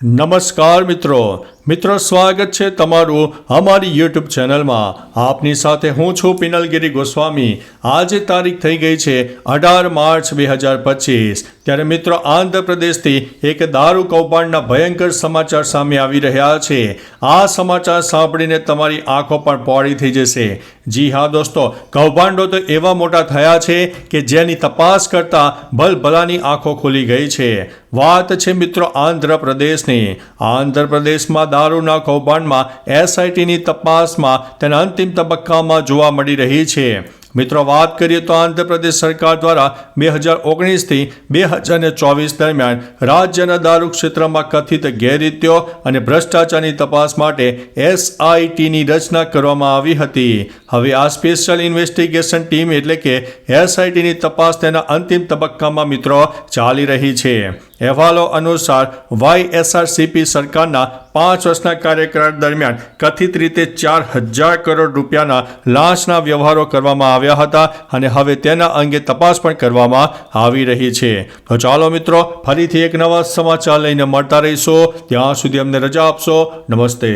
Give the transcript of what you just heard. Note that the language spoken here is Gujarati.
નમસ્કાર મિત્રો સ્વાગત છે તમારું અમારી યુટ્યુબ ચેનલમાં। આપની સાથે હું છું પિનલગીરી ગોસ્વામી। આજે તારીખ થઈ ગઈ છે 18 માર્ચ 2025। ત્યારે મિત્રો આંધ્રપ્રદેશથી એક દારૂ કૌભાંડના ભયંકર સમાચાર સામે આવી રહ્યા છે। આ સમાચાર સાંભળીને તમારી આંખો પણ પહોળી થઈ જશે। જી હા દોસ્તો, કૌભાંડો તો એવા મોટા થયા છે કે જેની તપાસ કરતા ભલભલાની આંખો ખુલી ગઈ છે। વાત છે મિત્રો આંધ્રપ્રદેશમાં દારૂના કૌભાંડમાં એસઆઈટીની તપાસમાં તેના અંતિમ તબક્કામાં જોવા મળી રહી છે। મિત્રો વાત કરીએ તો આંધ્રપ્રદેશ સરકાર દ્વારા 2019થી 2024 દરમિયાન રાજ્યના દારૂ ક્ષેત્રમાં કથિત ગેરરીતિઓ અને ભ્રષ્ટાચારની તપાસ માટે એસઆઈટીની રચના કરવામાં આવી હતી। હવે આ સ્પેશિયલ ઇન્વેસ્ટિગેશન ટીમ એટલે કે એસઆઈટીની તપાસ તેના અંતિમ તબક્કામાં મિત્રો ચાલી રહી છે। અહેવાલો અનુસાર વાયએસઆરસીપી સરકારના 5 વર્ષના કાર્યકાળ દરમિયાન કથિત રીતે 4,000 કરોડ રૂપિયાના લાંચના વ્યવહારો કરવામાં આવ્યા હતા અને હવે તેના અંગે તપાસ પણ કરવામાં આવી રહી છે। તો ચાલો મિત્રો, ફરીથી એક નવા સમાચાર લઈને મળતા રહીશું। ત્યાં સુધી અમને રજા આપશો। નમસ્તે।